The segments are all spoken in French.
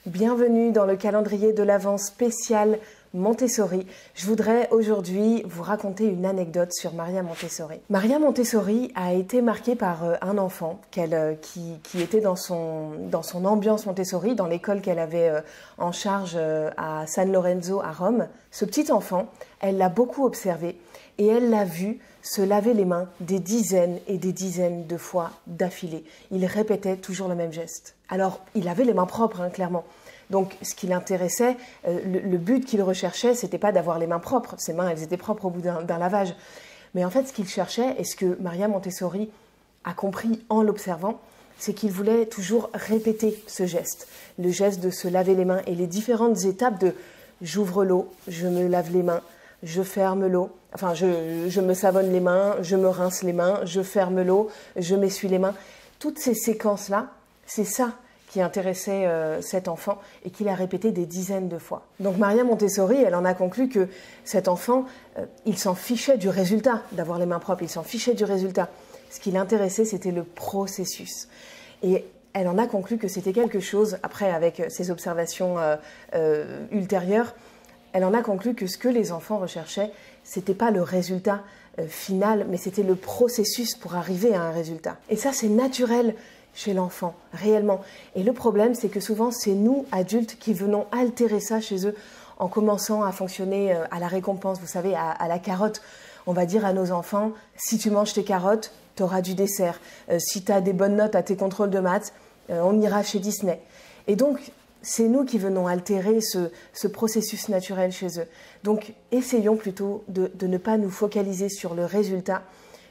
Bienvenue dans le calendrier de l'Avent spécial Montessori. Je voudrais aujourd'hui vous raconter une anecdote sur Maria Montessori. Maria Montessori a été marquée par un enfant qui était dans son ambiance Montessori, dans l'école qu'elle avait en charge à San Lorenzo à Rome. Ce petit enfant, elle l'a beaucoup observé et elle l'a vu se laver les mains des dizaines et des dizaines de fois d'affilée. Il répétait toujours le même geste. Alors, il avait les mains propres, clairement. Donc, ce qui l'intéressait, le but qu'il recherchait, c'était pas d'avoir les mains propres. Ses mains, elles étaient propres au bout d'un lavage. Mais en fait, ce qu'il cherchait, et ce que Maria Montessori a compris en l'observant, c'est qu'il voulait toujours répéter ce geste. Le geste de se laver les mains et les différentes étapes de « j'ouvre l'eau, je me lave les mains », je ferme l'eau, enfin je me savonne les mains, je me rince les mains, je ferme l'eau, je m'essuie les mains. Toutes ces séquences-là, c'est ça qui intéressait cet enfant et qu'il a répété des dizaines de fois. Donc Maria Montessori, elle en a conclu que cet enfant, il s'en fichait du résultat d'avoir les mains propres, il s'en fichait du résultat. Ce qui l'intéressait, c'était le processus. Et elle en a conclu que c'était quelque chose, après avec ses observations ultérieures, elle en a conclu que ce que les enfants recherchaient, c'était pas le résultat final, mais c'était le processus pour arriver à un résultat. Et ça, c'est naturel chez l'enfant, réellement. Et le problème, c'est que souvent, c'est nous, adultes, qui venons altérer ça chez eux en commençant à fonctionner à la récompense, vous savez, à la carotte. On va dire à nos enfants, si tu manges tes carottes, tu auras du dessert. Si tu as des bonnes notes à tes contrôles de maths, on ira chez Disney. Et donc, c'est nous qui venons altérer ce processus naturel chez eux. Donc, essayons plutôt de ne pas nous focaliser sur le résultat,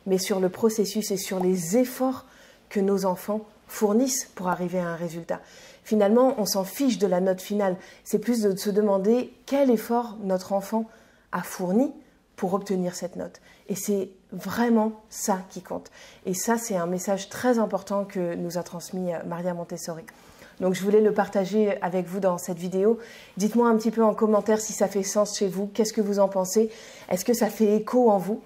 mais sur le processus et sur les efforts que nos enfants fournissent pour arriver à un résultat. Finalement, on s'en fiche de la note finale. C'est plus de se demander quel effort notre enfant a fourni pour obtenir cette note. Et c'est vraiment ça qui compte. Et ça, c'est un message très important que nous a transmis Maria Montessori. Donc, je voulais le partager avec vous dans cette vidéo. Dites-moi un petit peu en commentaire si ça fait sens chez vous. Qu'est-ce que vous en pensez? Est-ce que ça fait écho en vous?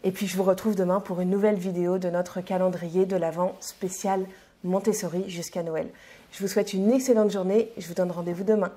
Et puis, je vous retrouve demain pour une nouvelle vidéo de notre calendrier de l'Avent spécial Montessori jusqu'à Noël. Je vous souhaite une excellente journée. Je vous donne rendez-vous demain.